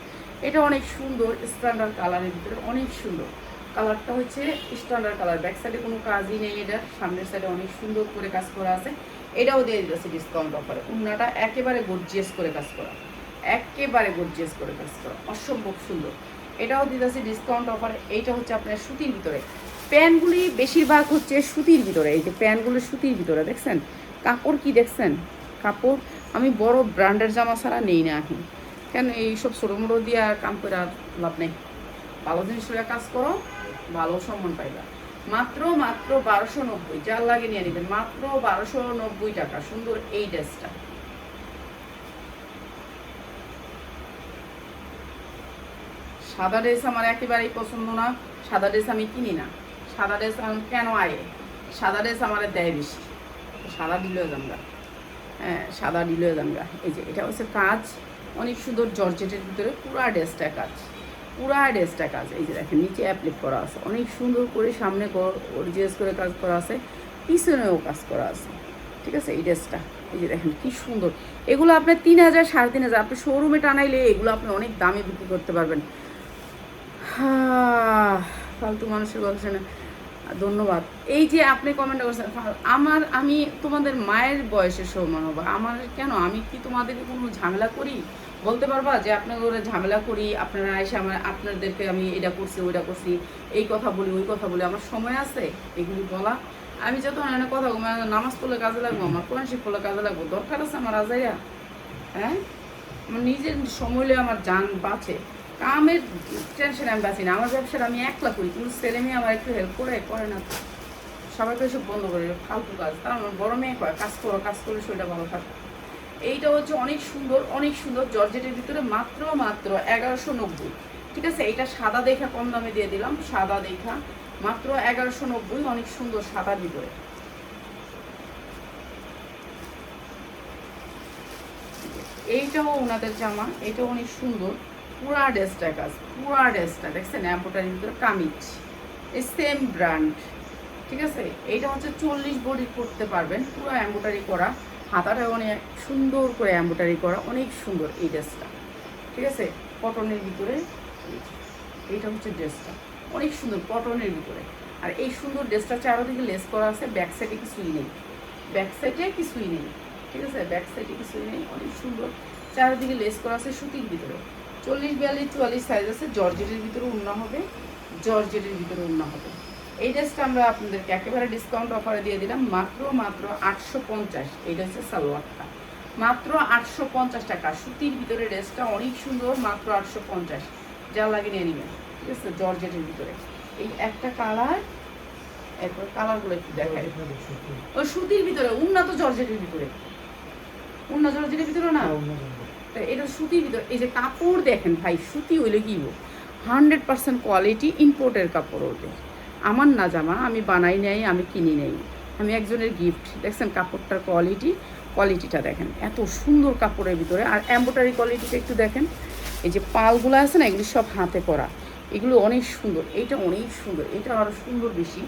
Speaker 1: এটা অনেক সুন্দর, স্ট্যান্ডার্ড কালারের ভিতরে অনেক সুন্দর। কালারটা হচ্ছে স্ট্যান্ডার্ড কালার, ব্যাক সাইডে কোনো কাজই নেই, এটা সামনের সাইডে অনেক সুন্দর করে কাজ করা আছে। এটাও দিয়ে দিতেছে ডিসকাউন্ট অফারে। ওড়নাটা একেবারে গর্জিয়াস করে কাজ করা, একেবারে গর্জিয়াস করে কাজ করা, অসম্ভব সুন্দর। এটাও দিতেছে ডিসকাউন্ট অফারে। এইটা হচ্ছে আপনার সুতির ভিতরে। প্যান্টগুলি বেশিরভাগ হচ্ছে সুতির ভিতরে। এই যে প্যান্টগুলো সুতির ভিতরে দেখছেন, কাপড় কি দেখছেন, কাপড় আমি বড় ব্র্যান্ডের জামা ছাড়া নেই না এখন। কেন এইসব ছোটো মোটো দিয়ে আর কাম করে আর লাভ নেই। ভালো জিনিস কাজ করো, ভালো সম্মান পাইবা। মাত্র 1290, যার লাগে নিয়ে নেবেন। মাত্র 1290 টাকা, সুন্দর এই ড্রেসটা। সাদা ড্রেস আমার একেবারেই পছন্দ না, সাদা ড্রেস আমি কিনি না। সাদা ড্রেস আমি কেন আয়ে, সাদা ড্রেস আমার দেয় বেশি, সাদা দিলেও জানগা, হ্যাঁ সাদা দিলেও জানগা। এই যে এটা হচ্ছে কাজ, অনেক সুন্দর জর্জেটের ভিতরে পুরা ড্রেসটা কাজ, পুরা ড্রেসটা কাজ। এই যে দেখেন নিচে অ্যাপ্লিক করা আছে, অনেক সুন্দর করে সামনে গর্জিয়াস করে কাজ করা আছে, পিছনেও কাজ করা আছে, ঠিক আছে। এই ড্রেসটা এই যে দেখেন কি সুন্দর। এগুলো আপনার 3000 3500, আপনি শোরুমে টানাইলে এগুলো আপনি অনেক দামে বিক্রি করতে পারবেন। ফালতু মানুষের কথা শুনে ধন্যবাদ। এই যে আপনি কমেন্ট করছেন, আমি তোমাদের মায়ের বয়সের সমান হবো, আমার কেন, আমি কি তোমাদেরকে কোনো ঝামেলা করি? বলতে পারবা যে আপনাদের ঝামেলা করি, আপনারা এসে আপনাদেরকে আমি এটা করছি ওইটা করছি, এই কথা বলি ওই কথা বলি, আমার সময় আছে এগুলি বলা? আমি যত অনেক কথা নামাজ পড়লে কাজে লাগবো, আমার কোরআন শিখ পড়লে কাজে লাগবো, দরকার আছে আমার আজাইয়া? হ্যাঁ, আমার নিজের সময় আমার জান বাঁচে, কামের টেনশন আমি বাঁচি না। আমার ব্যবসাটা আমি একলা করি, কিন্তু ছেলে মেয়ে আমার একটু হেল্প করে না, সবাইকে এসব বন্ধ করে ফালতু কাজ, তার বড় মেয়ে কয় কাজ করো, কাজ করলে শরীরটা ভালো থাকে। এইটা হচ্ছে অনেক সুন্দর জর্জেটের ভিতরে মাত্র 1190। ঠিক আছে, এটা সাদা দেখা কম দামে দিয়ে দিলাম, সাদা দেখা মাত্র 1190, অনেক সুন্দর সাদার ভিতরে। এইটাও ওনাদের জামা, এটাও অনেক সুন্দর, পুরা ড্রেসটা কাজ, পুরা ড্রেসটা দেখছেন এম্ব্রয়ডারির ভিতরে কামিজ, এই সেম ব্র্যান্ড। ঠিক আছে, এইটা হচ্ছে 40 বডি করতে পারবেন, পুরো এম্ব্রয়ডারি করা, হাতাটা অনেক সুন্দর করে এম্ব্রয়ডারি করা, অনেক সুন্দর এই ড্রেসটা। ঠিক আছে, কটনের ভিতরে, এইটা হচ্ছে ড্রেসটা অনেক সুন্দর কটনের ভিতরে। আর এই সুন্দর ড্রেসটা চারদিকে লেস করা আছে, ব্যাক সাইডে কিছুই নেই, ব্যাক সাইডে কিছুই নেই। ঠিক আছে, ব্যাক সাইডে কিছুই নেই, অনেক সুন্দর চারদিকে লেস করা আছে সুতির ভিতরে। 40, 42, 44 সাইজ আছে, জর্জেটের ভিতরে উন্না হবে, জর্জেটের ভিতরে উন্না হবে। এই ড্রেসটা আমরা আপনাদেরকে একেবারে ডিসকাউন্ট অফারে দিয়ে দিলাম মাত্র 850। এইটা হচ্ছে সালোয়ারটা, মাত্র 850 টাকা, সুতির ভিতরে ড্রেসটা অনেক সুন্দর, মাত্র 850, যা লাগে নিয়ে নেবেন। ঠিক আছে, জর্জেটের ভিতরে এই একটা কালার, এরপর কালারগুলো একটু দেখাই। ওই সুতির ভিতরে উন্না তো জর্জেটের ভিতরে, উন্না জর্জেটের ভিতরে না, এটা সুতির ভিতরে। এই যে কাপড় দেখেন ভাই, সুতি হইলে কি 100% কোয়ালিটি, ইম্পোর্টের কাপড় ওঠে। আমার না জামা, আমি বানাই নাই, আমি কিনি নাই, আমি একজনের গিফট। দেখছেন কাপড়টার কোয়ালিটিটা দেখেন, এত সুন্দর কাপড়ের ভিতরে। আর এম্ব্রয়ডারি কোয়ালিটিটা একটু দেখেন, এই যে পালগুলো আছে না, এগুলো সব হাতে করা, এগুলো অনেক সুন্দর। এইটা অনেক সুন্দর, এটা আরও সুন্দর বেশি।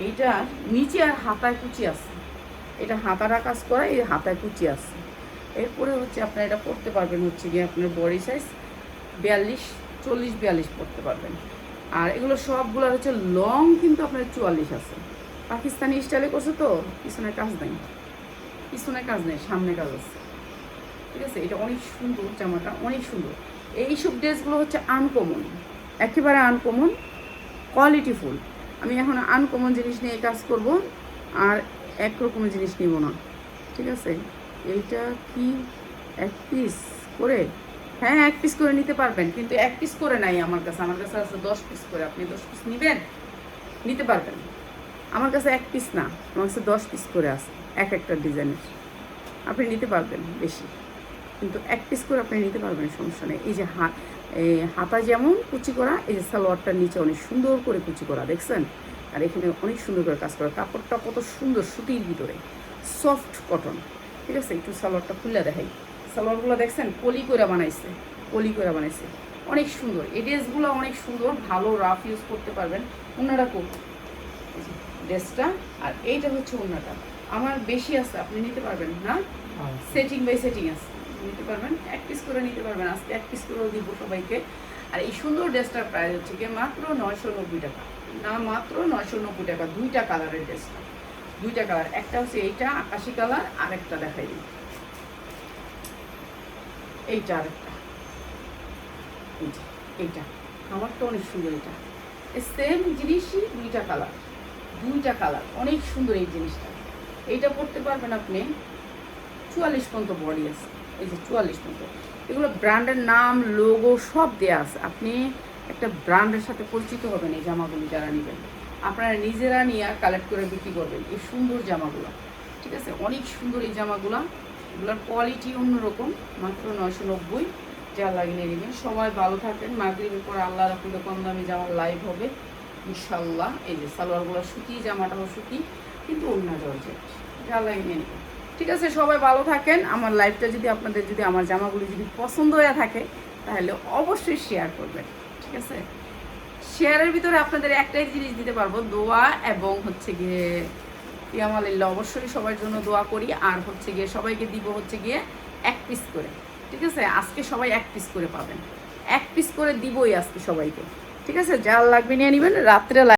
Speaker 1: এইটা নিচে আর হাতায় কুচি আছে, এটা হাতাটা কাজ করা, এই হাতায় কুচি আছে। এরপরে হচ্ছে আপনার এটা পরতে পারবেন হচ্ছে গিয়ে আপনার বডি সাইজ 42, 40, 42 পরতে পারবেন। আর এগুলো সবগুলো হচ্ছে লং, কিন্তু আপনার 44 আছে। পাকিস্তানি স্টাইলে করছে তো, পিছনের কাজ নেই, পিছনের কাজ নেই, সামনে কাজ আছে। ঠিক আছে, এটা অনেক সুন্দর, জামাটা অনেক সুন্দর। এইসব ড্রেসগুলো হচ্ছে আনকমন, একেবারে আনকমন, কোয়ালিটিফুল। আমি এখন আনকমন জিনিস নিয়ে কাজ করব, আর একরকমের জিনিস নিব না। ঠিক আছে, এইটা কি 1 পিস করে? হ্যাঁ, 1 পিস করে নিতে পারবেন, কিন্তু 1 পিস করে নাই আমার কাছে আছে 10 পিস করে। আপনি 10 পিস নেবেন, নিতে পারবেন। আমার কাছে 1 পিস না, আমার কাছে 10 পিস করে আছে, এক একটা ডিজাইনের। আপনি নিতে পারবেন বেশি, কিন্তু 1 পিস করে আপনি নিতে পারবেন, সমস্যা নেই। এই যে হাতা যেমন কুচি করা, এই যে সালোয়ারটার নিচে অনেক সুন্দর করে কুচি করা, দেখছেন? আর এখানে অনেক সুন্দর করে কাজ করা, কাপড়টা কত সুন্দর, সুতির ভিতরে সফট কটন। ঠিক আছে, একটু সালোয়ারটা খুলে দেখাই। সালোয়ারগুলো দেখছেন কলি করে বানাইছে, কলি করে বানাইছে, অনেক সুন্দর। এই ড্রেসগুলো অনেক সুন্দর, ভালো রাফ ইউজ করতে পারবেন। ওনারা করুন ড্রেসটা, আর এইটা হচ্ছে ওনাটা। আমার বেশি আছে, আপনি নিতে পারবেন না, সেটিং বাই সেটিং আছে, নিতে পারবেন। 1 পিস করে নিতে পারবেন, আজকে 1 পিস করেও দিব সবাইকে। আর এই সুন্দর ড্রেসটার প্রাইস হচ্ছে গিয়ে মাত্র 990 টাকা, না মাত্র 990 টাকা। 2টা কালারের ড্রেসটা, 2টা কালার, একটা হচ্ছে এইটা আকাশি কালার, আর একটা দেখাই দিই এইটা, আরেকটা এইটা আমার তো অনেক সুন্দর। এটা সেম জিনিসই, 2টা কালার, 2টা কালার, অনেক সুন্দর এই জিনিসটা। এইটা পড়তে পারবেন আপনি 44 পর্যন্ত বডি আছে, এই যে 44 পর্যন্ত। এগুলো ব্র্যান্ডের নাম, লোগো সব দেওয়া আছে। আপনি একটা ব্র্যান্ডের সাথে পরিচিত হবেন এই জামাগুলি যারা নেবেন। আপনারা নিজেরা নিয়ে কালেক্ট করে বিক্রি করবেন এই সুন্দর জামাগুলো। ঠিক আছে, অনেক সুন্দর এই জামাগুলো, এগুলোর কোয়ালিটি অন্যরকম, মাত্র 990, যা লাগিয়ে নেবেন। সবাই ভালো থাকেন। মাগরিবের পর আল্লাহ রাখলে কম দামি জামার লাইভ হবে ইনশাল্লাহ। এই যে সালোয়ারগুলো সুতি, জামাটাও সুতি, কিন্তু অন্য জর্জেট, যা লাগিয়ে নেবেন। ঠিক আছে, সবাই ভালো থাকেন। আমার লাইভটা যদি আপনাদের, যদি আমার জামাগুলি যদি পছন্দ হয়ে থাকে, তাহলে অবশ্যই শেয়ার করবেন। ঠিক আছে, শেয়ারের ভিতরে আপনাদের একটাই জিনিস দিতে পারবো, দোয়া, এবং হচ্ছে গিয়ে ইয়ামালিল্লাহ, অবশ্যই সবার জন্য দোয়া করি। আর হচ্ছে গিয়ে সবাইকে দিব হচ্ছে গিয়ে 1 পিস করে। ঠিক আছে, আজকে সবাই 1 পিস করে পাবেন, 1 পিস করে দিবই আজকে সবাইকে। ঠিক আছে, যা লাগবে নিয়ে নেবেন। রাত্রে